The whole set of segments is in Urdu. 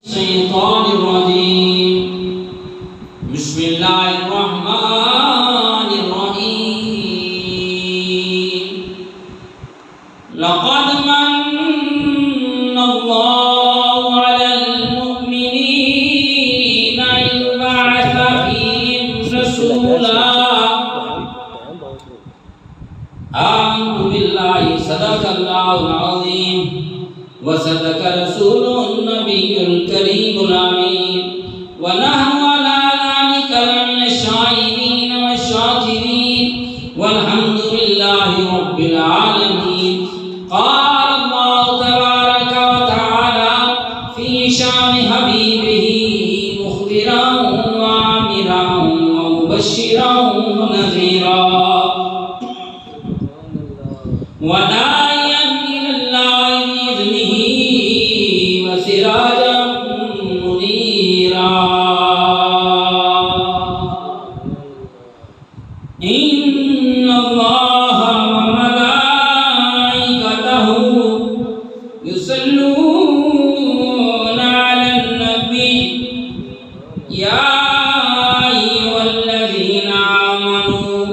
الشيطان الرجيم بسم الله الرحمن الرحيم لقد من الله على المؤمنين إذ بعث فيهم رسولا آمنت بالله صدق الله العظيم وصدق رسوله النبي الكريم الأمين ونحن على ذلك لمن الشاهدين والشاكرين والحمد لله رب العالمين. قال الله تبارك وتعالى في شان حبيبه مخبرا وعامرا ومبشرا ونذيرا وداعيا إلى الله بإذنه وسراجا منيرا. إن الله وملائكته يصلون على النبي يا أيها الذين آمنوا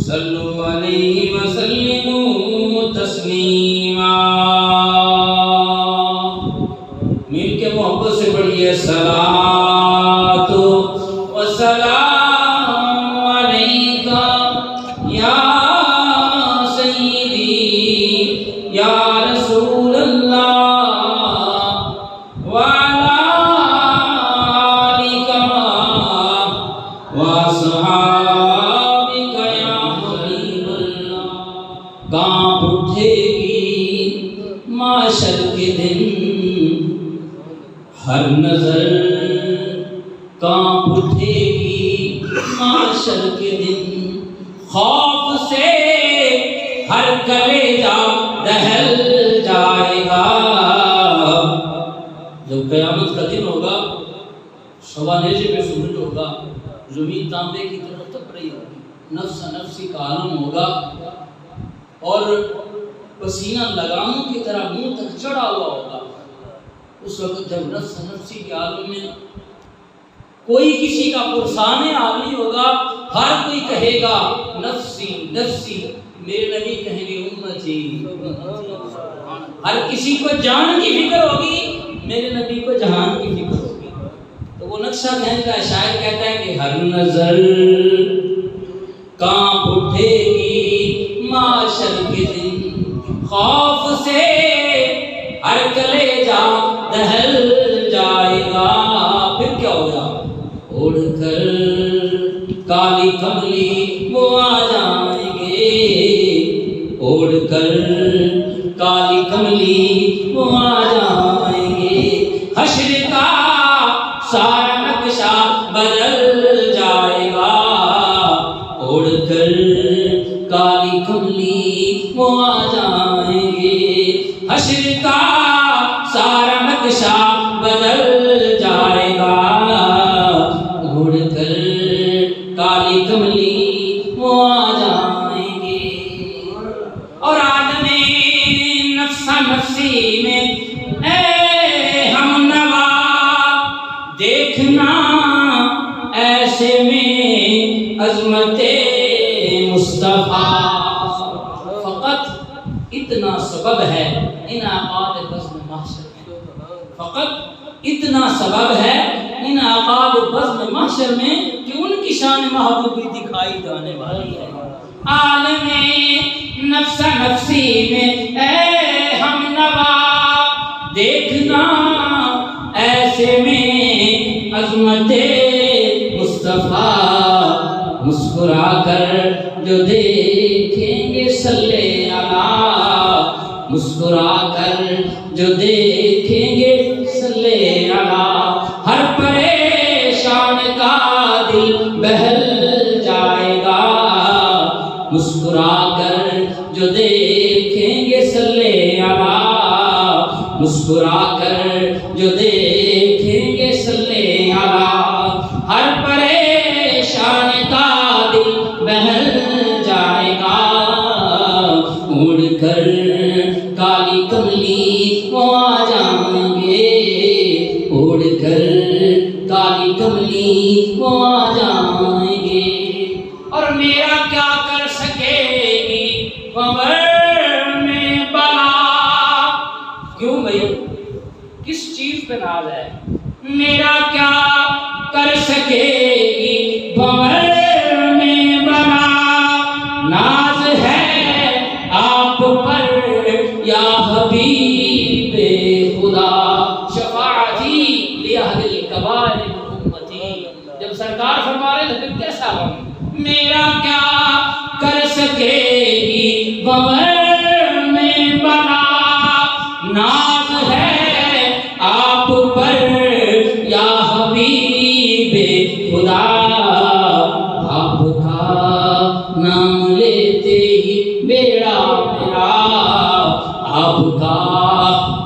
صلوا عليه وسلموا تسلیما. مل کے محبت سے پڑھیے صلاۃ و سلام علیکا یا سیدی یا رسول اللہ وعلی آلک واصحابک یا حبیب اللہ. کانپ اٹھے گی معاشر کے دن ہر نظر کانپ اٹھے گی معاشر کے دن خوف سے ہر کلیجہ دہل جائے گا. جب قیامت کا دن ہوگا صبح نیزے پہ سورج ہوگا زمین تانبے کی طرح تپ رہی ہوگی نفس نفسی کا عالم ہوگا اور پسینہ لگاموں کی طرح منہ تک چڑھا ہوا ہوگا. اس وقت جب نفس نفسی کے عالم میں کوئی کسی کا پرسان عالی ہوگا ہر کوئی کہے گا نفسی نفسی. میرے نبی کہیں گے امتی. ہر کسی کو جان کی فکر ہوگی میرے نبی کو جہان کی فکر ہوگی. تو وہ نقشہ کہنے کا شاعر کہتا ہے کہ ہر نظر کانپ اٹھے گی معاشر کے دن خوف سے ہر کلیجہ دہل جائے گا. پھر کیا ہوگا؟ اڑ کر کالی کملی وہ آ جائیں گے. اڑ کر کالی کملی وہ آ جائیں گے. حشر کا سارا نقشہ بدل جائے گا. اڑ کر کالی کملی وہ آ جائیں گے. حشر کا سارا نقشہ بدل جائے گا. اڑ کر کالی کملی وہ آ جائیں گے. اور عالم نفس نفسی میں اے ہم نوا دیکھنا ایسے میں عظمت مصطفیٰ. فقط اتنا سبب ہے انعقاد بزم محشر میں. فقط اتنا سبب ہے انعقاد بزم محشر میں کہ ان کی شان محبوبی دکھائی جانے والی ہے. عالم نفس نفسی میں اے ہم نوا دیکھنا ایسے میں عظمت مصطفیٰ. مسکرا کر جو دیکھیں گے صلی اللہ. مسکرا کر جو دیکھیں گے صلی اللہ. ہر پریشان کا دل بہل جائے گا. مسکرا کر جو دیکھیں گے صلی اللہ. مسکرا کر جو دیکھیں گے صلی اللہ. ہر پریشان کا دل بہل جائے گا. اڑ کر کالی کملی وہ آ جائیں گے. کملی وہ آ جائیں گے، اور میرا کیا کر سکے گی قبر میں بلا۔ کیوں بھائی، کس چیز پہ ناز ہے؟ میرا کیا کر سکے گی قبر میں بلا، ناز ہے آپ پر یا حبیب خدا، شفاعتی لأہل الکبائر من امتی۔ جب سرکار فرما رہے تو پھر کیسا ہوں؟ میرا کیا کر سکے گی قبر میں بلا، ناز ہے آپ پر یا حبیب خدا، آپ کا نام لیتے ہی بیڑا میرا، آپ کا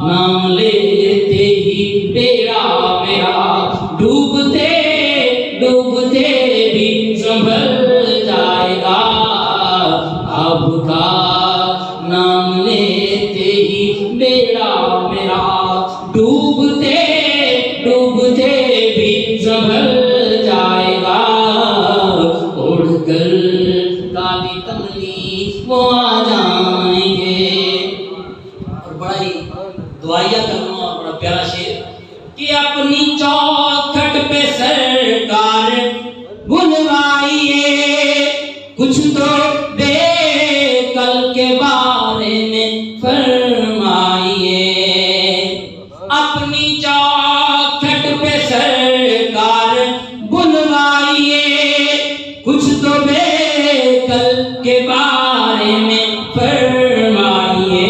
نام لیتے ہی بیڑا میرا، ڈوبتے ڈوبتے بھی سنبھل جائے گا، آپ کا نام لیتے ہی بیڑا میرا، ڈوبتے ڈوبتے بھی سنبھل جائے گا، اڑ کر کالی کملی وہ آ جائیں گے۔ اور بڑا ہی دعائیہ کرنا اور بڑا پیارا شعر کہ اپنی چوکھٹ پہ سرکار بلوائیے، کچھ تو بے کل کے بارے میں فرمائیے، اپنی چوکھٹ پہ سرکار بلوائیے، کچھ تو بے کل کے بارے میں فرمائیے،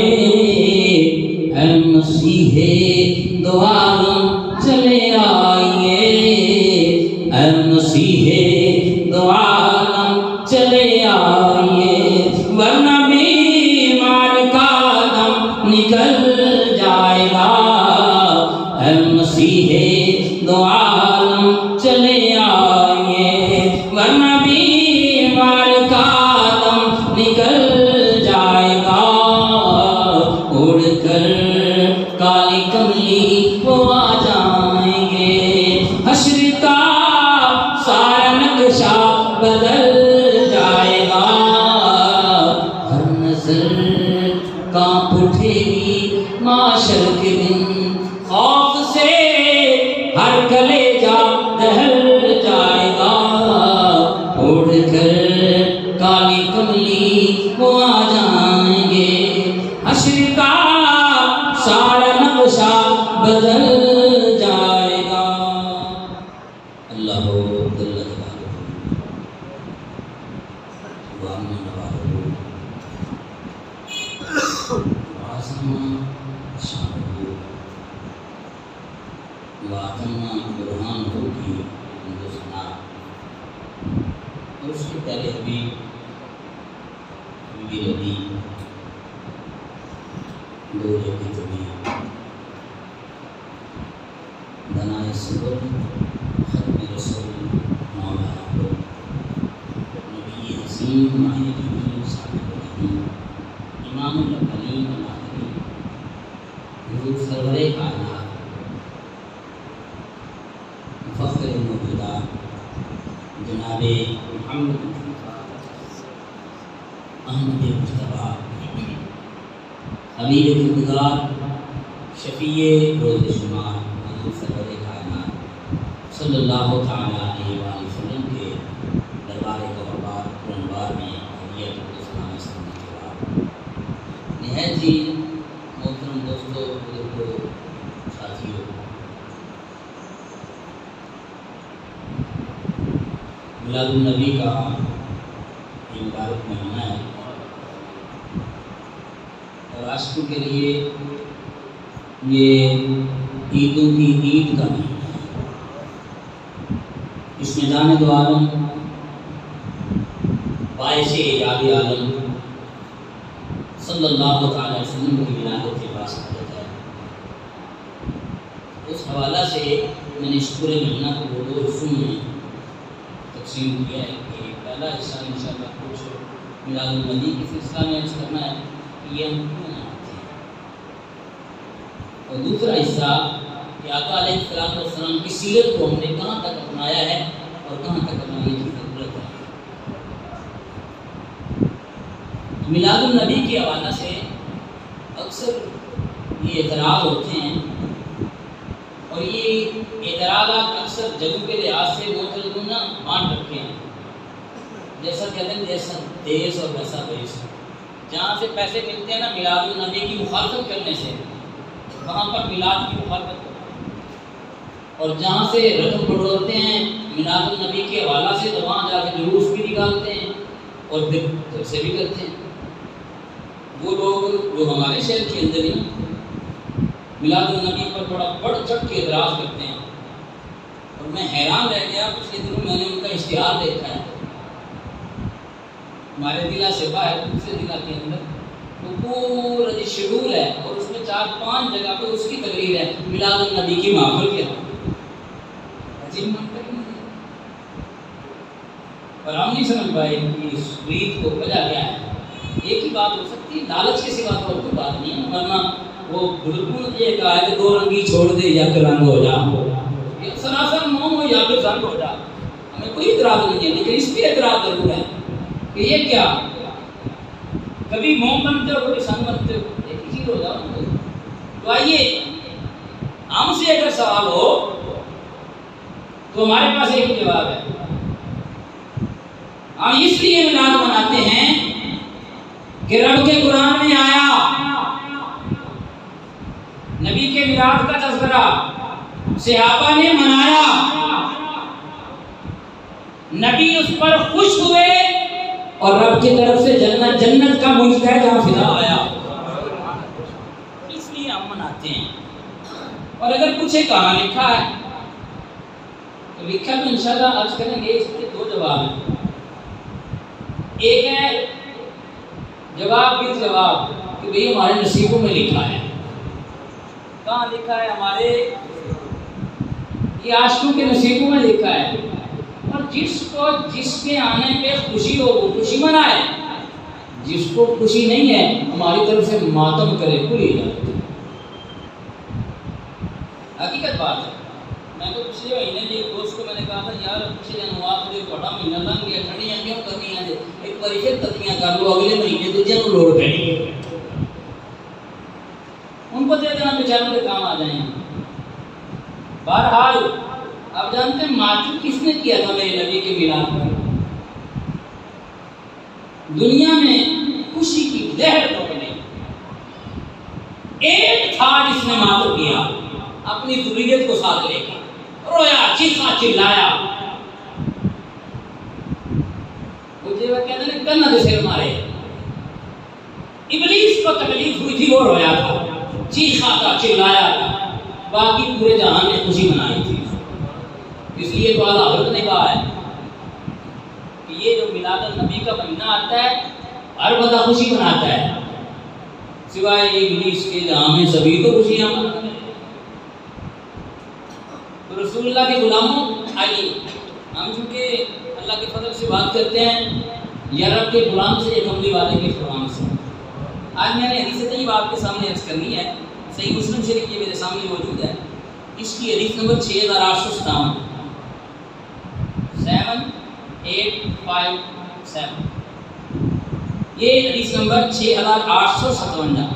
اے مسیح دو عالم چلے آئیے، اے مسیح دو عالم چلے آئیے، ورنہ بیمار کا دم نکل جائے گا، اے مسیح دو عالم چلے آئیے، ورنہ بیمار کا دم نکل جائے گا، اڑ کر کالی کملی وہ آ جائیں گے، حشر کا سارا نقشہ بدل جائے گا، ہر نظر کانپ اٹھے گی معاشر کے دن، خوف سے ہر کلیجہ دہل جائے گا، اڑ کر کالی کملی وہ آ جائیں گے، حشر کا سارا نقشہ بدل جائے گا۔ اللہ جل جلالہ وعظم نوالہ وعظم شانہ وعظم برہانہ کی حمد و ثنا، اور اس کے پیارے حبیب نبی دو جگہ طبیب دنائے صبر ختم رسول مولا نبی حسین ماہی جمیل صاحب الرحیم امام الاولین والآخرین حضور سرور کائنات مفخر موجودات جناب محمد احمد مصطفیٰ حبیب خودگار شفیع روز شمار حضور سرور کائنات صلی اللہ تعالیٰ علیہ وآلہ وسلم کے دربار قربار قرنبار میں حدیت الاسلام سننے کے بعد نہایت ہی محترم دوستو، بزرگوں، ساتھیوں، میلاد النبی کا یہ مبارک مہینہ ہے، اور عاشقوں کے لیے یہ عیدوں کی عید کا مہینہ ہے۔ اس میں جان دو عالم باعث ایجاد عالم صلی اللہ تعالی وسلم کی ولادت کے پاس حضرت ہے۔ اس حوالہ سے میں نے اس پورے مہینہ کو وہ دو حصوں میں تقسیم کیا ہے کہ پہلا حصہ انشاءاللہ کچھ میلاد النبی کے سلسلہ میں عرض کرنا ہے کہ یہ ہم کیوں مناتے ہیں، اور دوسرا حصہ کہ آقا علیہ السلام کی سیرت کو ہم نے کہاں تک اپنایا ہے اور کہاں تک اپنانے کی ضرورت ہے۔ میلاد النبی کے حوالے سے اکثر یہ اعتراض ہوتے ہیں، اور یہ اعتراضات اکثر جگہوں کے لحاظ سے معترضون نے بانٹ رکھے ہیں، جیسا کہتے ہیں جیسا دیس اور ویسا بیس۔ جہاں سے پیسے ملتے ہیں نا میلاد النبی کی مخالفت کرنے سے، وہاں پر میلاد کی مخالفت کرتے ہیں، اور جہاں سے رقم بٹورتے ہیں میلاد النبی کے حوالہ سے تو وہاں جا کے جلوس بھی نکالتے ہیں اور پھر جلسے بھی کرتے ہیں۔ وہ لوگ جو ہمارے شہر کے اندر ہی میلاد النبی پر بڑا بڑھ چڑھ کے اعتراض کرتے ہیں، اور میں حیران رہ گیا۔ پچھلے دنوں میں نے ان کا اشتہار دیکھا ہے ہمارے ضلع سے باہر دوسرے ضلع کے اندر، تو پورا جو شیڈول ہے اور اس میں 4-5 جگہ پہ اس کی تقریر ہے میلاد النبی کی محفل کے عجیب منطق نہیں ہے، پر ہم نہیں سمجھ پائے کہ اس ریت کو وجہ کیا ہے۔ ایک ہی بات ہو سکتی ہے، لالچ کے سوا اور کوئی بات نہیں ہے، ورنہ وہ بزرگوں نے یہ کہا ہے کہ 2 رنگی چھوڑ دے یا کہ رنگ ہو جا، یا سراسر موم ہو یا پھر رنگ ہو جا، ہمیں کوئی اعتراض نہیں ہے، لیکن اس پہ اعتراض ضرور ہے کہ یہ کیا، کبھی موم بنتے ہو کبھی سنگ بنتے ہو، ایک ہی چیز ہو جاؤ۔ تو آئیے ہم سے اگر سوال ہو تو ہمارے پاس ایک ہی جواب ہے۔ ہم اس لیے میلاد مناتے ہیں کہ رب کے قرآن میں آیا، نبی کے میلاد کا تذکرہ صحابہ نے منایا، نبی اس پر خوش ہوئے اور رب کی طرف سے جنت کا مستحق فضا آیا، اس لیے ہم مناتے ہیں۔ اور اگر پوچھے کہاں لکھا ہے تو لکھا تو انشاءاللہ عرض کریں گے، اس کے 2 جواب ہیں۔ ایک ہے جواب بھی جواب کہ بھئی ہمارے نصیبوں میں لکھا ہے۔ کہاں لکھا ہے؟ ہمارے یہ عاشقوں کے نصیبوں میں لکھا ہے، اور جس کو جس کے آنے پہ خوشی ہو وہ خوشی منائے، جس کو خوشی نہیں ہے ہماری طرف سے ماتم کرے، کوئی اجازت نہیں۔ حقیقت بات ہے۔ میں تو پچھلے مہینے بھی ایک دوست کو میں نے کہا تھا یار پچھلے جنوات میں بڑا مہینہ لنگ گیا، ٹھنڈیاں کیوں کرنی ہیں، ایک بار پھر تتیاں کر لو، اگلے مہینے تو جن لوڑ پڑی ہے، ان کو دے دینا بیچاروں کے کام آ جائیں۔ بہرحال اب جانتے ہیں ماتم کس نے کیا تھا میرے نبی کے میلاد پر؟ دنیا میں خوشی کی لہر تو نہیں، ایک تھا جس نے ماتم کیا، اپنی ذریت کو ساتھ لے کے رویا، چیخا چلایا، مجھے وہ کہتے ہیں کنا دے سر مارے، ابلیس کو تکلیف ہوئی تھی وہ رویا تھا، چیخا تھا، چلایا تھا، باقی پورے جہان نے خوشی منائی تھی۔ اس لیے تو اعلیٰ حضرت نے کہا ہے کہ یہ جو میلاد النبی کا مہینہ آتا ہے ہر بندہ خوشی مناتا ہے سوائے ابلیس کے، جہاں میں سبھی تو خوشیاں مناتے ہیں۔ تو رسول اللہ کے غلاموں آئیے ہم چونکہ اللہ کے فضل سے بات کرتے ہیں یا رب کے غلام سے، ایک عملی والے کے فرمان سے، آج میں نے حدیث طیبہ آپ کے سامنے عرض کرنی ہے۔ صحیح مسلم شریف یہ میرے سامنے موجود ہے، اس کی حدیث نمبر 6857 7857، یہ حدیث نمبر 6857۔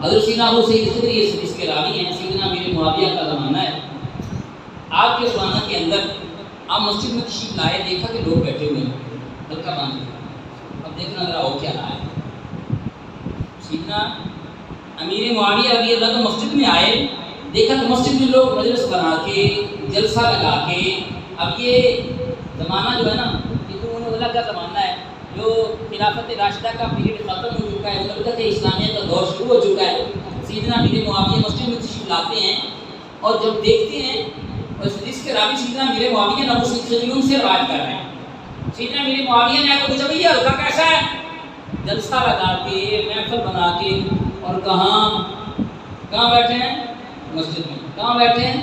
حضرت سیدنا ابو سعید خدری اس کے راوی ہیں، سیدنا امیر معاویہ کا زمانہ ہے۔ آپ کے زمانہ کے اندر آپ مسجد میں تشریف لائے، دیکھا کہ لوگ بیٹھے ہوئے ہیں ہلکا باندھے، اب دیکھنا ذرا ہو کیا رہا ہے۔ سیدنا امیر معاویہ رضی اللہ عنہ مسجد میں آئے، دیکھا کہ مسجد میں لوگ مجلس بنا کے جلسہ لگا کے، اب یہ زمانہ جو ہے نا یہ تو انہوں اللہ کا زمانہ ہے، جو خلافت راشدہ کا پیریڈ ختم ہو چکا ہے، مملکت اسلامیہ کا دور شروع ہو چکا ہے۔ سیدنا امیر معاویہ مسجد میں تشریف لاتے ہیں، اور جب دیکھتے ہیں اور اس حدیث کے راوی سیدنا امیر معاویہ نے ابو سعید خدری ان سے روایت کر رہے ہیں، سیدنا امیر معاویہ نے آپ کو پوچھا یہ ہلکا کیسا ہے؟ جلسہ لگا کے، محفل بنا کے، اور کہاں بیٹھے ہیں؟ مسجد میں۔ کہاں بیٹھے ہیں؟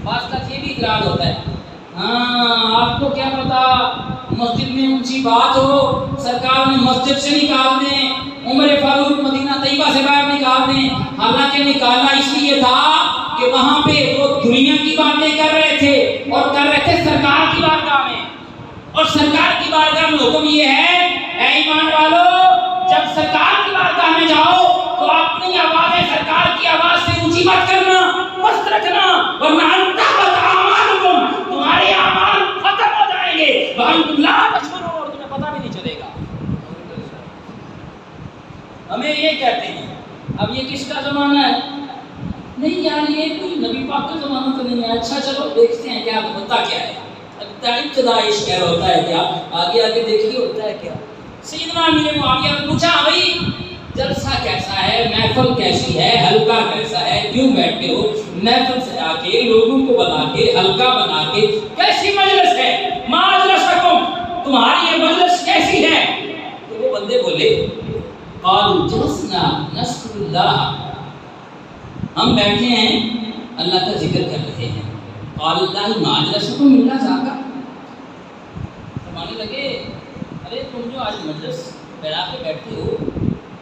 بعض کا یہ بھی اعتراض ہوتا ہے، ہاں آپ کو کیا پتا مسجد میں اونچی بات ہو، سرکار نے مسجد سے نکال دیں، عمر فاروق مدینہ طیبہ سے باہر نکال دیں، حالانکہ نکالنا اس لیے تھا کہ وہاں پہ وہ دنیا کی باتیں کر رہے تھے اور کر رہے تھے سرکار کی بارگاہ میں، اور سرکار کی بارگاہ میں حکم یہ ہے اے ایمان والو جب سرکار کی بارگاہ میں جاؤ تو اپنی آوازیں سرکار کی آواز سے اونچی مت کرنا، پست رکھنا، ورنہ انتہت اعمالکم، تمہارے اعمال ختم ہو جائیں گے، وانتم لا تشعرون، اور تمہیں پتہ بھی نہیں چلے گا۔ ہمیں یہ کہتے ہیں اب یہ کس کا زمانہ ہے؟ نہیں یار یہ کوئی نبی پاک کا زمانہ تو نہیں ہے، اچھا چلو دیکھتے ہیں کیا ہوتا کیا ہے، ابتدائی شعر ہوتا ہے کیا، آگے آگے دیکھیے ہوتا ہے کیا۔ سیدنا امیر معاویہ نے پوچھا بھائی جلسہ کیسا ہے، محفل کیسی ہے، حلقہ کیسا ہے، کیوں بیٹھتے ہو، محفل سجا کے لوگوں کو بنا کے حلقہ بنا کے کیسی مجلس ہے، ما اجلسکم، تمہاری یہ مجلس کیسی ہے؟ تو وہ بندے بولے قالوا جلسنا نذکر اللہ، ہم بیٹھے ہیں اللہ کا ذکر کر رہے ہیں۔ قال اللہ ما اجلسکم الا ذاک، فرمانے لگے ارے تم جو آج مجلس بیٹھا کے بیٹھے ہو،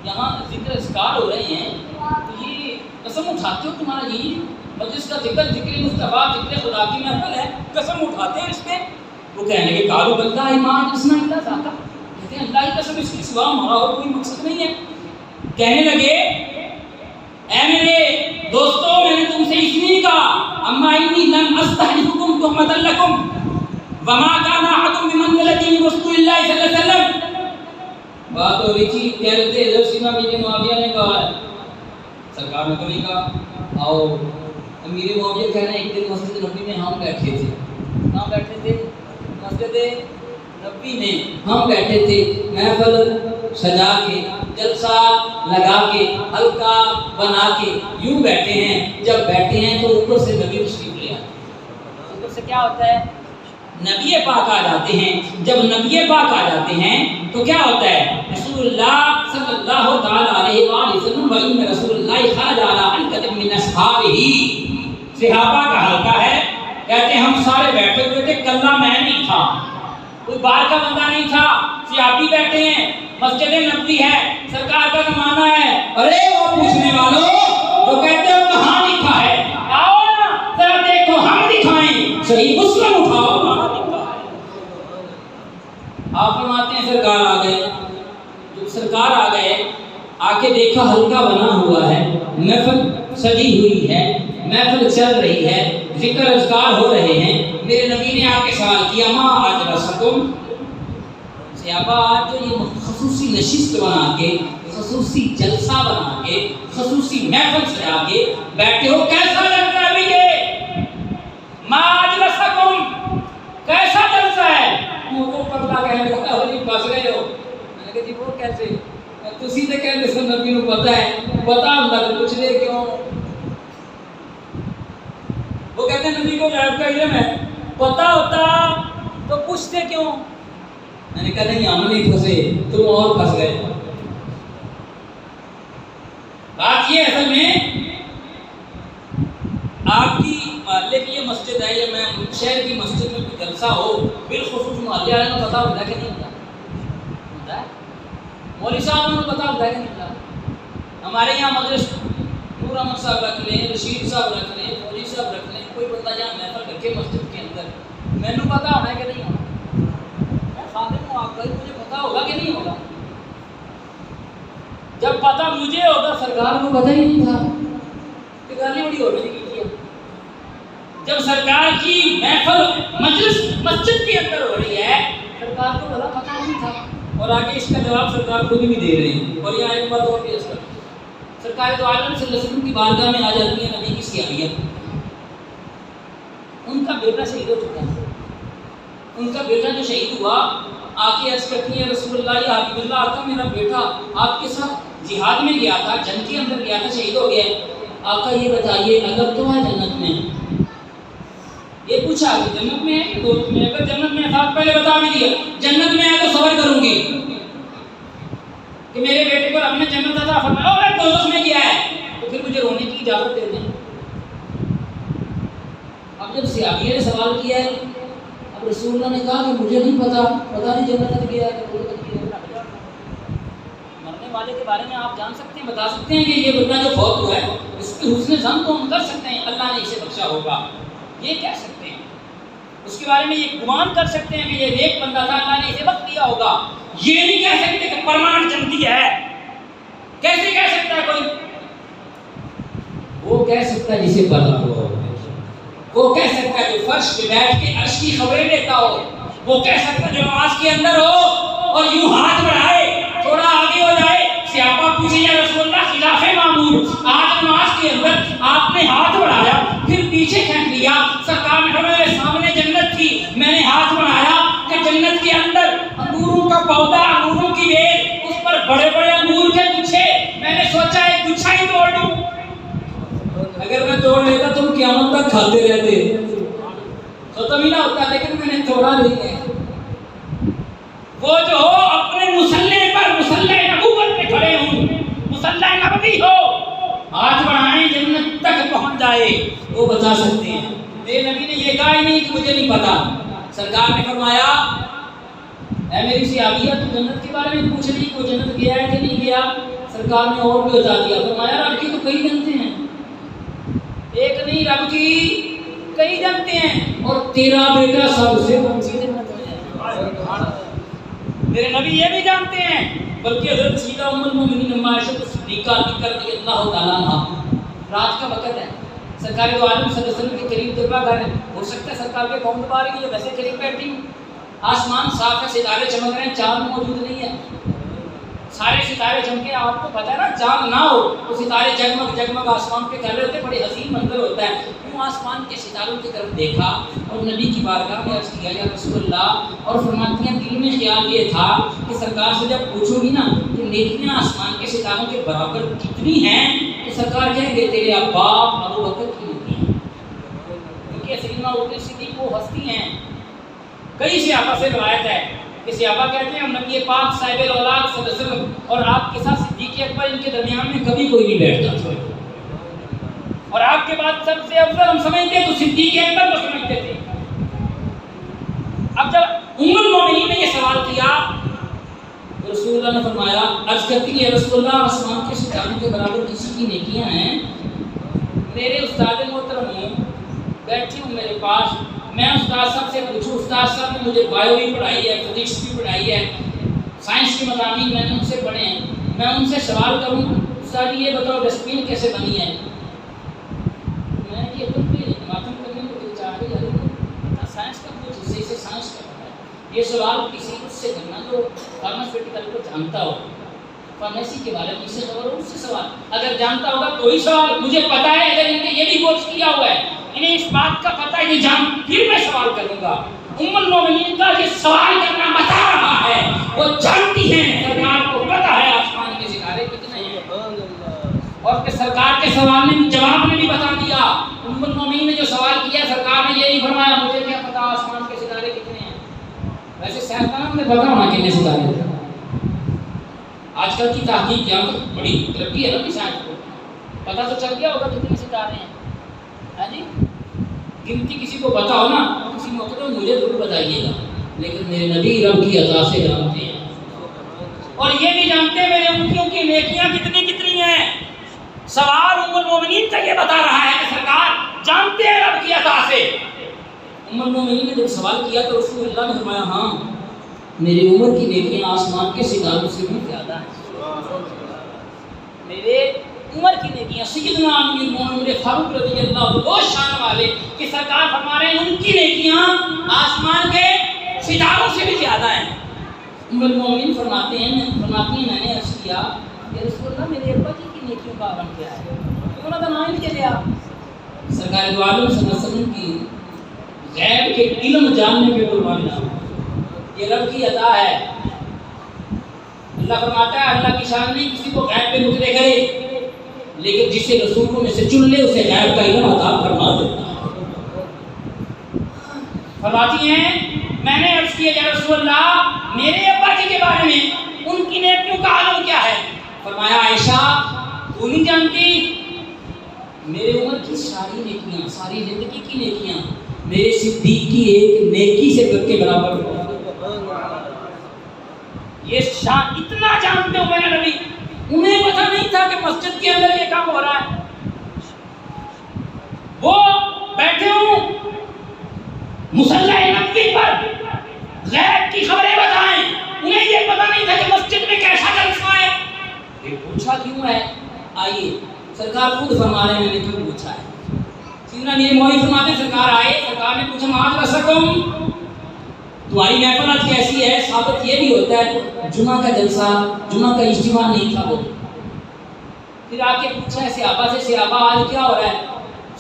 یہاں ذکر اذکار ہو رہے ہیں، تو یہ قسم اٹھاتے ہو تمہارا یہی مجلس کا ذکر مصطفیٰ ذکر خدا کی محفل ہے، قسم اٹھاتے ہیں اس پہ؟ وہ کہنے لگے قالوا واللہ ما اجلسنا الا ذاک، کہتے ہیں اللہ کی قسم اس کے سوا ہمارا اور کوئی مقصد نہیں ہے۔ کہنے لگے اے میرے دوستو میں نے تم سے اس لیے کہا اما انی لم استحلفکم تہمۃ لکم وما کان احد بمنزلتی رسول اللہ صلی اللہ علیہ وسلم، بات ہو رہی تھی کہہ رہے تھے حضرت سیدنا امیر معاویہ نے کہا ہے، سرکار نے تو نہیں کہا، آؤ امیر معاویہ کہہ رہے ہیں ایک دن مسجد نبی میں ہم بیٹھے تھے، کہاں بیٹھے تھے؟ مسجد نبی میں ہم بیٹھے تھے، محفل سجا کے جلسہ لگا کے حلقہ بنا کے یوں بیٹھے ہیں، جب بیٹھے ہیں تو اوپر سے نبی تشریف لے آتے ہیں، اوپر سے کیا ہوتا ہے؟ نبی پاک آ جاتے ہیں، جب نبی پاک آ جاتے ہیں تو کیا ہوتا ہے؟ رسول اللہ صلی اللہ تعالی علیہ وآلہ وسلم وَإِنَّ رسول اللہ خرج علی حلقۃ من اصحابہ، صحابہ کا حلقہ ہے، کہتے ہیں ہم سارے بیٹھے ہوئے تھے، کلہ میں نہیں تھا، کوئی باہر کا بندہ نہیں تھا، صحابی بیٹھے ہیں، مسجد نبوی ہے، سرکار کا زمانہ ہے، ارے وہ پوچھنے والوں جو کہتے ہو کہاں لکھا ہے، آؤ نا ذرا دیکھو ہم دکھائیں، صحیح مسلم اٹھاؤ کہاں لکھا ہے۔ آپ فرماتے ہیں سرکار آ گئے، جب سرکار آ گئے آ کے دیکھا حلقہ بنا ہوا ہے، محفل سجی ہوئی ہے، محفل چل رہی ہے، ذکر اذکار ہو رہے ہیں، میرے نبی نے آ کے سوال کیا ما اجلسکم، صحابہ آج جو یہ خصوصی نشست بنا کے، خصوصی جلسہ بنا کے، خصوصی محفل سجا کے بیٹھے ہو، کیسا لگ رہا ہے یہ؟ ما اجلسکم، کیسا جلسہ ہے؟ وہ پتلا کہنے لگا جی پھنس گئے ہو، میں نے کہا جی وہ کیسے؟ تسی تے کہندے سن نبی نو پتہ ہے، پتہ ہوندا تے پوچھ دے کیوں؟ وہ کہتے ہیں نبی کو غیب کا علم ہے، پتہ ہوتا تو پوچھتے کیوں؟ میں نے کہا نہیں ہم نہیں پھنسے، تم اور پھنس گئے۔ بات یہ اصل میں آپ کی محلے کی یہ مسجد ہے یا میں شہر کی مسجد میں کوئی جلسہ ہو، بالخصوص محلے والے کو پتہ ہوتا ہے کہ نہیں ہوتا ہے؟ مولوی صاحب کو پتہ ہوتا ہے کہ نہیں ہوتا؟ ہمارے یہاں مدرس نور احمد صاحب رکھ لیں، رشید صاحب رکھ لیں، فوجی صاحب رکھ لیں، کوئی بندہ جہاں محفل رکھے مسجد کے اندر، مینوں پتہ ہونا ہے کہ نہیں ہونا؟ میں خادم ہوں آپ کا، مجھے پتہ ہوگا کہ نہیں ہوگا؟ جب پتہ مجھے ہوتا سرکار کو پتہ ہی نہیں تھا کہ گالی بڑی ہو رہی کی ہے۔ جب سرکار کی محفل مجلس مسجد کے اندر ہو رہی ہے، سرکار کو بڑا پتہ نہیں تھا، اور آگے اس کا جواب سرکار خود بھی دے رہے ہیں۔ اور یہاں ایک بات اور بھی اس کا سرکار تو عالم صلی اللہ علیہ وسلم کی بارگاہ میں آ جاتی ہے نبی کی سیاحیت، ان کا بیٹا شہید ہو چکا ہے، ان کا بیٹا جو شہید ہوا آ کے عرض کرتی ہے رسول اللہ یا حبیب اللہ آقا میرا بیٹا آپ کے ساتھ جہاد میں گیا تھا، جنگ کے اندر گیا تھا، شہید ہو گیا، آقا یہ بتائیے اگر تو ہے جنت میں، یہ پوچھا کہ جنت میں ہے کہ دوزخ میں؟ اگر جنت میں ہے پہلے بتا بھی دیا جنت میں ہے تو صبر کروں گی کہ میرے بیٹے پر اپنے جنت عطا فرمایا، اور اگر دوزخ میں گیا ہے تو پھر مجھے رونے کی اجازت دے دیں۔ اب جب صحابیہ نے سوال کیا ہے، اب رسول اللہ نے کہا کہ مجھے نہیں پتا نہیں جنت تک گیا ہے کہ دوزخ تک گیا ہے۔ مرنے والے کے بارے میں آپ جان سکتے ہیں، بتا سکتے ہیں کہ یہ بندہ جو فوت ہوا ہے اس کہ حسن ظن تو ہم کر سکتے ہیں اللہ نے اسے بخشا ہوگا، یہ کہہ سکتے ہیں، اس کے بارے میں یہ گمان کر سکتے ہیں کہ یہ نیک بندہ تھا، اللہ نے اسے بخش دیا ہوگا، یہ نہیں کہہ سکتے کہ پرماننٹ جنتی ہے۔ کیسے کہہ سکتا ہے کوئی؟ وہ کہہ سکتا ہے جسے پتا ہو، وہ کہہ سکتا ہے جو فرش پہ بیٹھ کے عرش کی خبریں لیتا ہو، وہ کہہ سکتا ہے جو نماز کے اندر ہو اور یوں ہاتھ بڑھائے، تھوڑا آگے ہو جائے، صحابہ پوچھے یا رسول اللہ خلاف معمول، آج نماز کے اندر آپ نے ہاتھ بڑھایا پھر پیچھے کھینچ لیا، سرکار نے فرمایا میرے سامنے جنت تھی، میں نے ہاتھ بڑھایا کہ جنت کے اندر انگوروں کا پودا، انگوروں کی بیل، اس پر بڑے بڑے انگور کے گچھے، میں نے سوچا ایک گچھا ہی توڑ لوں، اگر میں توڑ لیتا تم قیامت تک کھاتے رہتے، ختم ہی نہ ہوتا، لیکن میں نے توڑا نہیں ہے۔ وہ جو ہو اپنے مسلح پر، مسلح نبوت پہ کھڑے ہوں، مسلح نبوی ہو، ہاتھ بڑھائیں جنت تک پہنچ جائے، وہ بتا سکتے ہیں۔ میرے نبی نے یہ کہا ہی نہیں کہ مجھے نہیں پتا، سرکار نے فرمایا اے میری صحابیہ تو جنت کے بارے میں پوچھ رہی کہ وہ جنت گیا ہے کہ نہیں گیا؟ سرکار نے اور بھی بتا دیا، فرمایا رب کی تو کئی جنتے ہیں، ایک نہیں رب کی کئی جنتے ہیں، اور تیرا بیٹا سب سے اونچی جنت میں ہے۔ میرے نبی یہ بھی جانتے ہیں، بلکہ حضرت سیدہ ام المؤمنین عائشہ صدیقہ رضی اللہ تعالیٰ عنہا، رات کا وقت ہے، سرکار دو عالم صلی اللہ علیہ وسلم کے قریب دربار گھر ہے، ہو سکتا ہے سرکار کے قوم دوبارے کی ویسے قریب بیٹھی ہوں، آسمان صاف ہے، ستارے چمک رہے ہیں، چاند موجود نہیں ہے، سارے ستارے چمکے، آپ کو پتہ ہے نا چاند نہ ہو تو ستارے جگمگ جگمگ آسمان پہ کر رہے ہوتے، بڑے حسین منظر ہوتا ہے، یوں آسمان کے ستاروں کی طرف دیکھا اور نبی کی بارگاہ میں عرض کیا یا رسول اللہ، اور فرماتی ہیں دل میں خیال یہ تھا کہ سرکار سے جب پوچھوں گی نا کہ نیکیاں آسمان کے ستاروں کے برابر کتنی ہیں تو سرکار کہیں گے تیرے باپ ابو بکر کی نیکیاں، کیونکہ سیدنا ابوبکر صدیق وہ ہستی ہیں۔ کئی صحابہ سے روایت ہے کہ صحابہ کہتے ہیں نبی پاک صاحب الاولاد صلی اللہ علیہ وسلم اور آپ کے ساتھ صدیق اکبر، ان کے درمیان میں کبھی کوئی نہیں بیٹھتا تھا، اور آپ کے بعد سب سے افضل ہم سمجھتے ہیں تو صدیق اکبر کو سمجھتے تھے۔ اب جب ام المؤمنین نے یہ سوال کیا تو رسول اللہ نے فرمایا، عرض کرتی ہے رسول اللہ آسمان کے ستاروں کے برابر کسی کی نیکیاں ہیں؟ میرے استاد محترم ہوں، بیٹھی ہوں میرے پاس، میں استاد صاحب سے پوچھوں، استاد صاحب نے مجھے بایو بھی پڑھائی ہے، فزکس بھی پڑھائی ہے، سائنس کے مضامین میں نے ان سے پڑھے ہیں، میں ان سے سوال کروں استاد جی یہ بتاؤ ڈسٹ بن کیسے بنی ہے؟ میں یہ ماتم کرنے کو چاہ رہی ہوں، سائنس کا کچھ حصے سے سائنس کا پڑھا ہے، یہ سوال کسی اس سے کرنا جو فارماسیوٹیکل کو جانتا ہو، فارمیسی کے بارے میں سے خبر ہو اس سے سوال، اگر جانتا ہوگا تو ہی سوال، مجھے پتا ہے اگر ان نے یہ بھی کورس کیا ہوا ہے، انہیں اس بات کا پتہ ہے، یہ جان پھر میں سوال کروں گا۔ ام المؤمنین کا یہ سوال کرنا بتا رہا ہے، وہ جانتی ہیں سرکار کو پتہ ہے آسمان کے ستارے کتنے ہیں، اور کہ سرکار کے سوال نے جواب نے بھی بتا دیا۔ ام المؤمنین نے جو سوال کیا سرکار نے یہ نہیں فرمایا مجھے کیا پتا آسمان کے ستارے کتنے ہیں، ویسے سائنسدانوں نے پتا ہونا کتنے ستارے ہیں، آج کل کی تحقیق کیا بڑی ترقی ہے نا سائنس کو، پتہ تو چل گیا ہوگا کتنے ستارے ہیں، ہاں جی، گنتی کسی کو پتا ہو نا کسی موقع تو مجھے ضرور بتائیے گا، لیکن میرے نبی رب کی عطا سے جانتے ہیں، اور یہ بھی جانتے ہیں میرے امتیوں کی نیکیاں کتنی کتنی ہیں۔ سوال ام المؤمنین کا یہ بتا رہا ہے کہ سرکار جانتے ہیں رب کی عطا سے۔ ام المؤمنین نے جب سوال کیا تو رسول اللہ نے فرمایا ہاں میری عمر کی نیکیاں آسمان کے ستاروں سے بھی زیادہ ہیں، میرے عمر کی نیکیاں سیدنا امیر مومن فاروق رضی اللہ عنہ وہ شان والے کہ سرکار فرما رہے ہیں ان کی نیکیاں آسمان کے ستاروں سے بھی زیادہ ہیں۔ ام المؤمنین فرماتی ہیں میں نے عرض کیا کہ رسول اللہ میرے ابا جی کی نیکیوں کا عالم کیا ہے، انہوں نے نام لے لیا، سرکار دو عالم صلی اللہ علیہ وسلم کی غیب کے علم جاننے پہ قربان جاؤ، یہ رب کی عطا ہے۔ اللہ فرماتا ہے اللہ کی شان نہیں کسی کو غیب پہ نکلے کرے، لیکن جسے رسولوں میں سے چن لے اسے غیب کا علم عطا فرما دیتا ہے۔ فرماتی ہیں میں نے عرض کیا یا رسول اللہ میرے ابا جی کے بارے میں ان کی نیکیوں کا عالم کیا ہے؟ فرمایا عائشہ تو نہیں جانتی میرے عمر کی ساری نیکیاں، ساری زندگی کی نیکیاں میرے صدیق کی ایک نیکی سے کر کے برابر ہو۔ یہ شان اتنا جانتے ہو میرے نبی، انہیں پتہ نہیں تھا کہ مسجد کے اندر یہ کام ہو رہا ہے، وہ بیٹھے ہوں مصلی نبوی پر غیب کی خبریں بتائیں، انہیں یہ پتہ نہیں تھا کہ مسجد میں کیسا جلسہ ہے. یہ پوچھا کیوں ہے؟ آئیے سرکار خود فرما رہے ہیں میں نے کیوں پوچھا ہے. سیدنا میرے مولی فرماتے ہیں سرکار آئے، سرکار نے پوچھا معاذ رسکم تمہاری محفل آج کیسی ہے؟ ثابت یہ بھی ہوتا ہے جمعہ کا جلسہ، جمعہ کا اجتماع نہیں تھا وہ. پھر آ کے پوچھا ہے صحابہ سے، صحابہ آج کیا ہو رہا ہے؟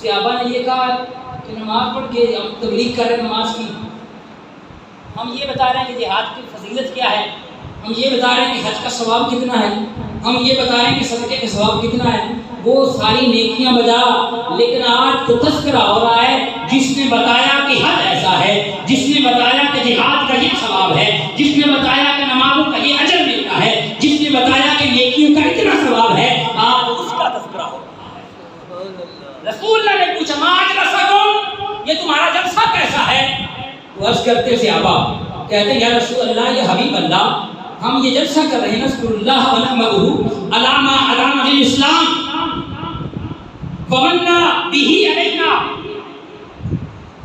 صحابہ نے یہ کہا کہ نماز پڑھ کے ہم تبلیغ کر رہے ہیں نماز کی. ہم یہ بتا رہے ہیں کہ جہاد کی فضیلت کیا ہے، ہم یہ بتا رہے ہیں کہ حج کا ثواب کتنا ہے، ہم یہ بتا رہے ہیں کہ صدقے کا ثواب کتنا ہے. وہ ساری نیکیاں بجا، لیکن آج تو تذکرہ ہو رہا ہے جس نے بتایا کہ حج ایسا ہے، جس نے بتایا کہ جہاد کا یہ ثواب ہے، جس نے بتایا کہ نمازوں کا یہ اجر ملتا ہے، جس نے بتایا کہ نیکیوں کا اتنا ثواب ہے، آج اس کا تذکرہ ہو رہا ہے. رسول اللہ نے پوچھا معاذ رسکم یہ تمہارا جلسہ کیسا ہے؟ وہ عرض کرتے صحابہ کہتے ہیں یا رسول اللہ یا حبیب اللہ ہم یہ جلسہ کر رہے ہیں نذکر اللہ و نحمدہ علی ما ہدانا للاسلام ومن بہ علینا.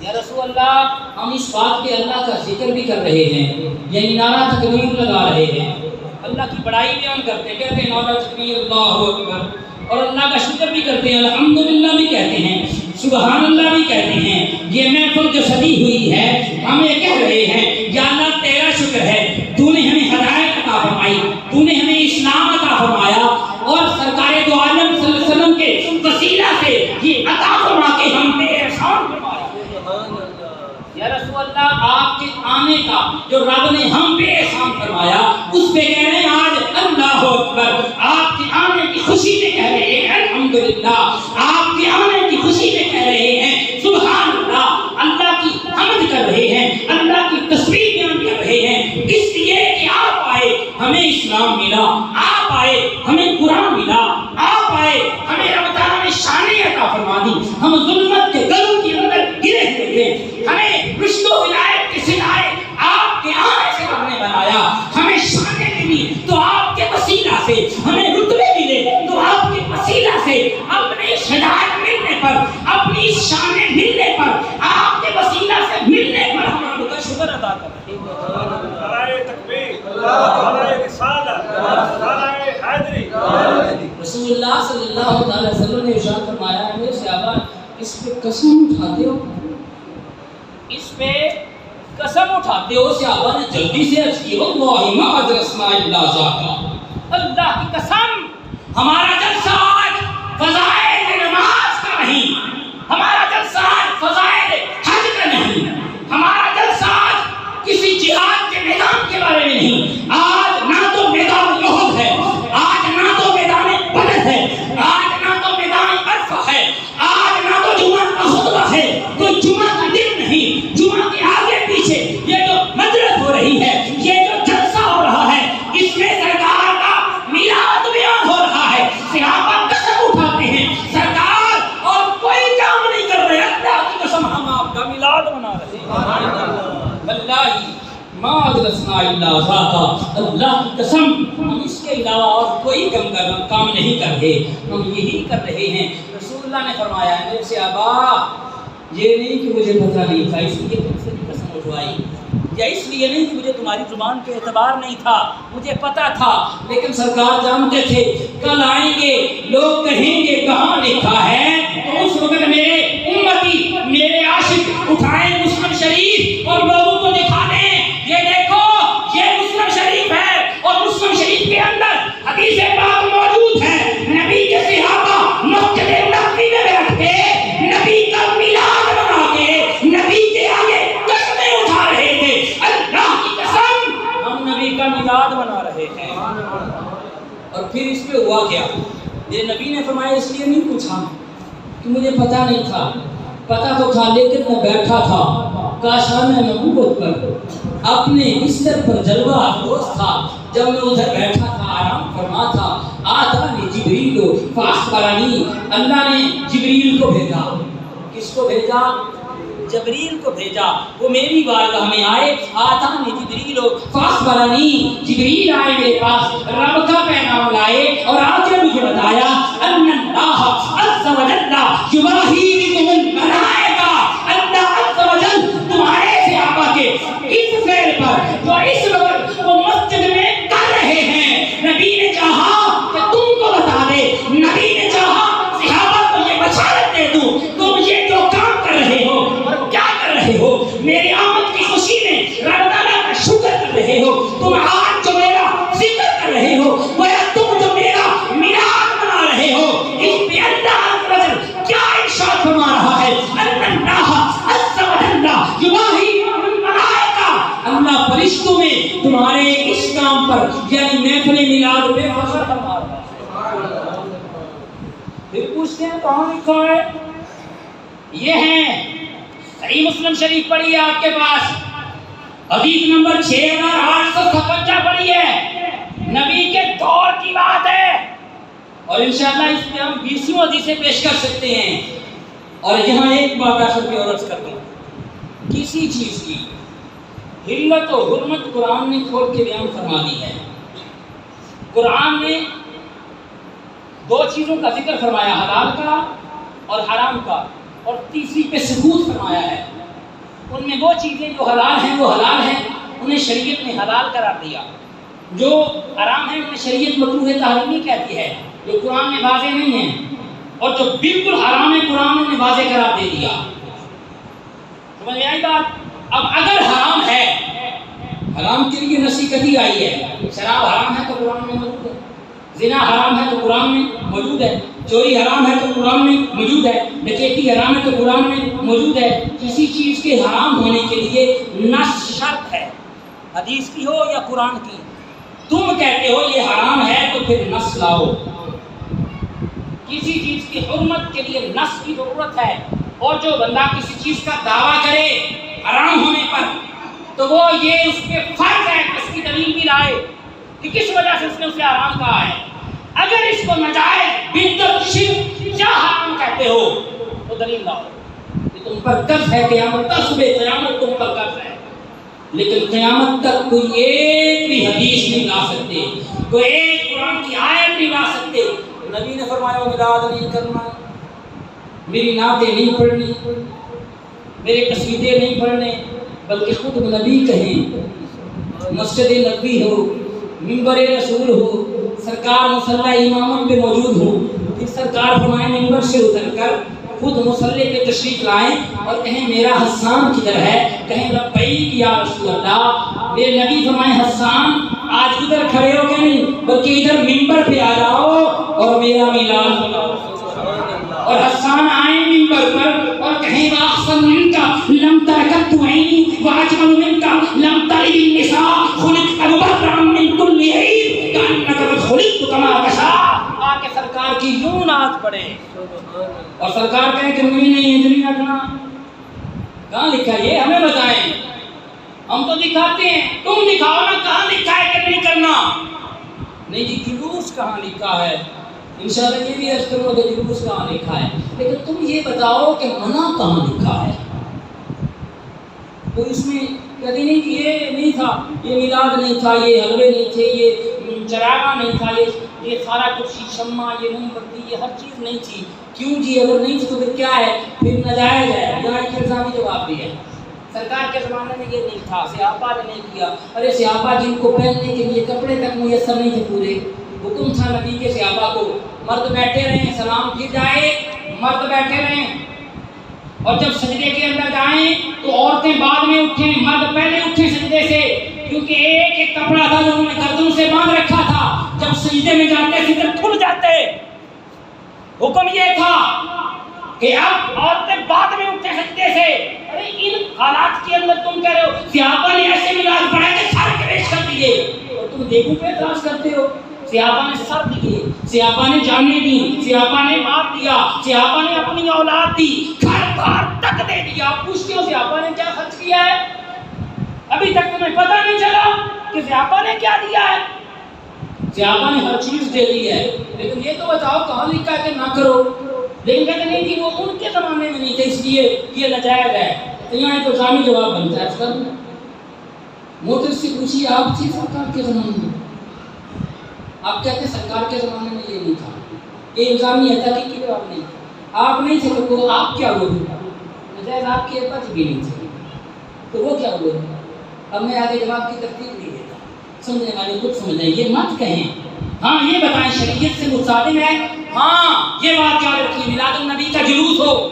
یا رسول اللہ ہم اس بات پہ اللہ کا ذکر بھی کر رہے ہیں، یعنی نعرہ تکبیر لگا رہے ہیں، اللہ کی بڑائی بیان کرتے ہیں، کہتے ہیں نعرہ تکبیر اللہ اکبر، اور اللہ کا شکر بھی کرتے ہیں، الحمدللہ بھی کہتے ہیں، سبحان اللہ بھی کہتے ہیں. یہ محفل جو سجی ہوئی ہے ہم یہ کہہ رہے ہیں یا اللہ تیرا شکر ہے تو نے ہمیں ہدایت عطا فرمائی، تو نے ہمیں اسلام عطا فرمایا، اور سرکار دو عالم صلی اللہ علیہ وسلم کے وسیلہ سے یہ عطا فرما کے ہم پہ احسان فرمایا. یا رسول اللہ آپ کے آنے کا جو رب نے ہم پہ احسان فرمایا اس پہ کہہ رہے ہیں آج اللہ اکبر. آپ کے آنے کی خوشی میں کہہ رہے ہیں الحمدللہ، آپ کے آنے کی خوشی میں کہہ رہے ہیں سبحان اللہ، اللہ کی حمد کر رہے ہیں، اللہ کی تسبیح بیان کر رہے ہیں، اس لیے کہ آپ آئے ہمیں اسلام ملا، آپ آئے ہمیں قرآن ملا، آپ آئے ہمیں رب تعالیٰ نے شانیں عطا فرما دی. ہم ظلمت کے گلوں کے اندر گرے ہوئے تھے، ہمیں رشتہ و ولایت کے ستارے آپ کے آنے سے رب نے بنایا، ہمیں شانیں ملی تو آپ کے وسیلہ سے، ہمیں رتبے ملے تو آپ کے وسیلہ سے، اپنی ہدایت ملنے پر، اپنی شانیں ملنے پر، آپ کے وسیلہ سے ملنے پر ہم رب کا شکر ادا کر رہے ہیں. نعرہ تکبیر، نعرہ رسالت، نعرہ حیدری. رسول اللہ صلی اللہ علیہ وسلم نے ارشاد فرمایا ہے صحابہ اس پہ قسم اٹھاتے ہو، اس پہ قسم اٹھاتے ہو. صحابہ نے جلدی سے عرض کی واللہ ما ادرسنا الا ذاک، اللہ کی قسم ہمارا جلسہ آج فضائل نماز کا نہیں، ہمارا جلسہ آج فضائل حج کا نہیں، ہمارا جلسہ آج کسی جہاد کے میدان کے بارے میں نہیں. آج نہ تو میدان احد ہے، آج نہ تو میدان بدر ہے، آج نہ تو میدان عرفہ ہے، آج نہ تو جمعہ کا خطبہ ہے، کوئی جمعہ کا دن نہیں. جمعہ کے آگے پیچھے یہ جو مجلس ہو رہی ہے، یہ جو جلسہ ہو رہا ہے، اس میں سرکار کا میلاد بیان ہو رہا ہے. صحابہ قسم اٹھاتے ہیں سرکار اور کوئی کام نہیں کر رہے، اللہ کی قسم ہم آپ کا میلاد منا رہے ہیں. واللہ ما ادرسنا الا ذاک، اللہ کی قسم ہم اس کے علاوہ اور کوئی کام نہیں کر رہے، ہم یہی کر رہے ہیں. رسول اللہ نے فرمایا ہے میرے صحابہ یہ نہیں کہ مجھے پتہ نہیں تھا اس لیے تم سے قسم اٹھوائی، یا اس لیے نہیں کہ مجھے تمہاری زبان پہ اعتبار نہیں تھا، مجھے پتہ تھا، لیکن سرکار جانتے تھے کل آئیں گے لوگ کہیں گے کہاں لکھا ہے، تو اس وقت میرے امتی، میرے عاشق اٹھائیں مسلم شریف اور لوگوں کو دکھا دیں یہ دیکھو یہ مسلم شریف ہے، اور مسلم شریف کے اندر حدیث پاک موجود ہے. نبی کے صحابہ مسجد نبوی میں بیٹھ کے نبی کا میلاد منا کے نبی کے آگے قسمیں اٹھا رہے تھے. اللہ کی قسم ہم نبی کا میلاد منا رہے ہیں. اور پھر اس پہ ہوا کیا؟ یہ نبی نے فرمایا اس لیے نہیں پوچھا کہ مجھے پتہ نہیں تھا، پتہ تو تھا لیکن میں بیٹھا تھا کاشانہ نبوت پر، اپنے بستر پر جلوہ افروز تھا. جب میں ادھر بیٹھا تھا آرام فرما تھا، آتانی جبریل فاخبرنی، اللہ نے جبریل کو بھیجا. کس کو بھیجا؟ جبریل کو بھیجا. وہ میری بارگاہ میں آئے، آتانی جبریل فاخبرنی، جبریل آئے میرے پاس، رب کا پیغام لائے اور آ کے مجھے بتایا ان اللہ عز وجل یباہی بکم الملائکہ، اللہ عز وجل تمہارے صحابہ کے اس فعل پر جو اس وقت وہ مسجد میں کر رہے ہیں، نبی نے چاہا کہ تم کو بتا دے، نبی نے چاہا صحابہ کو یہ بشارت دے دوں، تم یہ جو کام کر رہے ہو اور کیا کر رہے ہو، میری آمد کی خوشی میں رب تعالیٰ کا شکر کر رہے ہو، تم آج جو میرا ذکر کر رہے ہو، گویا تم جو میرا میلاد منا رہے ہو، اس پہ اللہ عز وجل کیا ارشاد فرما رہا ہے، اللہ عز وجل یباہی الملائکہ، اللہ فرشتوں میں تمہارے اس کام پر یعنی محفل میلاد پہ فخر فرما رہا ہے۔ پھر پوچھتے ہیں کہاں لکھا ہے؟ یہ ہے صحیح مسلم شریف پڑھی ہے آپ کے پاس، حدیث نمبر 6856 پڑھی ہے، نبی کے دور کی بات ہے، اور انشاءاللہ اس میں ہم 20 حدیثیں پیش کر سکتے ہیں۔ اور یہاں ایک بات آخر میں عرض کر دوں، کسی چیز کی حلت و حرمت قرآن نے کھول کے بیان فرما دی ہے۔ قرآن نے 2 چیزوں کا ذکر فرمایا، حلال کا اور حرام کا، اور تیسری پہ سکوت فرمایا ہے۔ ان میں وہ چیزیں جو حلال ہیں وہ حلال ہیں، انہیں شریعت نے حلال قرار دیا، جو حرام ہیں انہیں شریعت مکروہ تحریمی کہتی ہے، جو قرآن میں واضح نہیں ہیں، اور جو بالکل حرام ہے قرآن نے انہیں واضح قرار دے دیا۔ سمجھ میں آئی بات؟ اب اگر حرام ہے، حرام کے لیے نص کثیر آئی ہے، شراب حرام ہے تو قرآن میں موجود ہے، زنا حرام ہے تو قرآن میں موجود ہے، چوری حرام ہے تو قرآن میں موجود ہے، ڈکیتی حرام ہے تو قرآن میں موجود ہے۔ کسی چیز کے حرام ہونے کے لیے نص شرط ہے، حدیث کی ہو یا قرآن کی۔ تم کہتے ہو یہ حرام ہے تو پھر نص لاؤ۔ کسی چیز کی حرمت کے لیے نص کی ضرورت ہے، اور جو بندہ کسی چیز کا دعویٰ کرے حرام ہونے پر تو وہ یہ اس پہ فرض ہے کہ اس کی دلیل بھی لائے کہ کس وجہ سے اس نے اسے حرام کہا ہے۔ اگر اس کو ناجائز بدعت شرک یا حرام کہتے ہو تو دلیل لاؤ کہ تم پر قرض ہے، قیامت تک صبح قیامت تم پر قرض ہے، لیکن قیامت تک کوئی ایک بھی حدیث نہیں لا سکتے، کوئی ایک قرآن کی آیت نہیں لا سکتے۔ نبی نے فرمایا میلاد نہیں کرنا، میری نعتیں نہیں پڑھنی، میرے قصیدے نہیں پڑھنے، بلکہ خود نبی کہیں، مسجد نبوی ہو، منبر رسول ہو، سرکار مصلی امامت پہ موجود ہو، پھر سرکار فرمائے منبر سے اتر کر خود مصلی پہ تشریف لائیں اور کہیں میرا حسان کدھر ہے، کہیں لبیک یا رسول اللہ۔ میرے نبی فرمائے حسان آج ادھر کھڑے ہو کے نہیں بلکہ ادھر منبر پہ آ جاؤ اور میرا میلاد مناؤ۔ اور حسان آئے منبر پر اور کہیں واحسن منکا لم ترکت عینی واجمل منکا لم تلد النساء خلقت مبرئا من کل عیب کانک خلقت کما تشاء۔ آ کے سرکار کی یوں نعت پڑھے اور سرکار کہیں کہ مجھے نہیں ہے دنیا رکھنا۔ کہاں لکھا ہے یہ؟ ہمیں بتائیں، ہم تو دکھاتے ہیں، تم دکھاؤ نا کہاں لکھا ہے کہ نہیں کرنا۔ نہیں جی جلوس کہاں لکھا ہے، انشاءاللہ یہ بھی عرض کروں کہ جلوس کہاں لکھا ہے، لیکن تم یہ بتاؤ کہ منع کہاں لکھا ہے۔ کوئی اس میں کہتے نہیں کہ یہ نہیں تھا، یہ میلاد نہیں تھا، یہ حلوے نہیں تھے، یہ چراغاں نہیں تھا، یہ سارا کچھ شمع، یہ موم بتی، یہ ہر چیز نہیں تھی۔ کیوں جی؟ اگر نہیں تھی تو پھر کیا ہے؟ پھر ناجائز ہے۔ یہاں ایک الزامی جواب بھی ہے، سرکار کے زمانے میں یہ نہیں تھا، صحابہ نے نہیں کیا۔ ارے صحابہ جن کو پہننے کے لیے کپڑے تک میسر نہیں تھے پورے، حکم تھا نبی کے صحابہ کو مرد بیٹھے رہیں، سلام پھر جائے، مرد بیٹھے رہیں، اور جب سجدے کے اندر جائیں تو عورتیں بعد میں اٹھیں، مرد پہلے اٹھیں سجدے سے، کیونکہ ایک ایک کپڑا تھا جو انہوں نے گردن سے باندھ رکھا تھا، جب سجدے میں جاتے سجدے کھل جاتے۔ حکم یہ تھا کہ اب عورتیں بعد میں اٹھیں سجدے سے۔ ارے ان حالات کے اندر تم کہہ رہے ہو صحابہ نے ایسے میلاد پڑھا کہ سر کریش کر دیے، اور تم دیکھو پہ اعتراض کرتے ہو۔ صحابہ نے سر دیے، صحابہ نے جانیں دی، صحابہ نے مال دیا، صحابہ نے اپنی اولاد دی، گھر بار تک دے دیا۔ پوچھتے ہو صحابہ نے کیا خرچ کیا ہے؟ ابھی تک تمہیں پتہ نہیں چلا کہ صحابہ نے کیا دیا ہے؟ صحابہ نے ہر چیز دے دی ہے، لیکن یہ تو بتاؤ کہاں لکھا ہے کہ نہ کرو؟ لیکن کہتے نہیں کہ وہ ان کے زمانے میں نہیں تھے اس لیے یہ ناجائز ہے۔ تو یہاں ایک الزامی جواب بنتا ہے اس کا، موتر سے پوچھیے آپ تھی سرکار کے زمانے میں؟ آپ کہتے ہیں سرکار کے زمانے میں یہ نہیں تھا، یہ الزام نہیں ہے تحقیق کی جواب نہیں. آپ نہیں تھے تو آپ کیا ہوئے؟ نجائز آپ کے پاس بھی نہیں تھے تو وہ کیا ہوئے؟ اب میں آگے جواب کی ترتیب نہیں دیتا، سمجھنے والے خود سمجھ جائیں. یہ مت کہیں ہاں یہ بتائیں شریعت سے متصادم ہے، ہاں یہ بات یاد رکھیے میلاد النبی کا جلوس ہو،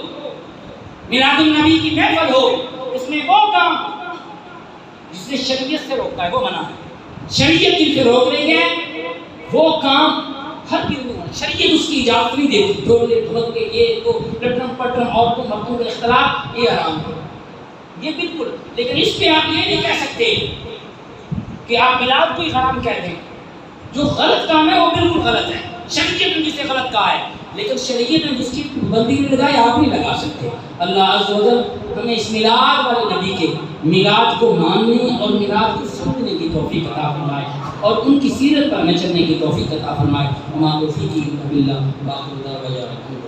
میلاد النبی کی محفل ہو، اس میں وہ کام جس نے شریعت سے روکا ہے وہ منع ہے. شریعت جن سے روک رہی ہے وہ کام ہر دن میں شریعت اس کی اجازت نہیں دیتی. ڈھولے ڈھول کے یہ تو لٹرم پٹرم عورتوں مردوں کا اختلاف یہ حرام ہے، یہ بالکل. لیکن اس پہ آپ یہ نہیں کہہ سکتے کہ آپ میلاد کو ہی حرام کہہ دیں. جو غلط کام ہے وہ بالکل غلط ہے، شریعت نے جسے غلط کہا ہے، لیکن شریعت نے جس کی پابندی نہیں لگائی آپ نہیں لگا سکتے. اللہ عز و جل ہمیں اس میلاد والے نبی کے میلاد کو ماننے اور میلاد کو سمجھنے کی توفیق عطا فرمائے اور ان کی سیرت پر نہ چلنے کی توفیق عطا فرمائے. وما توفیقی الا باللہ. باقی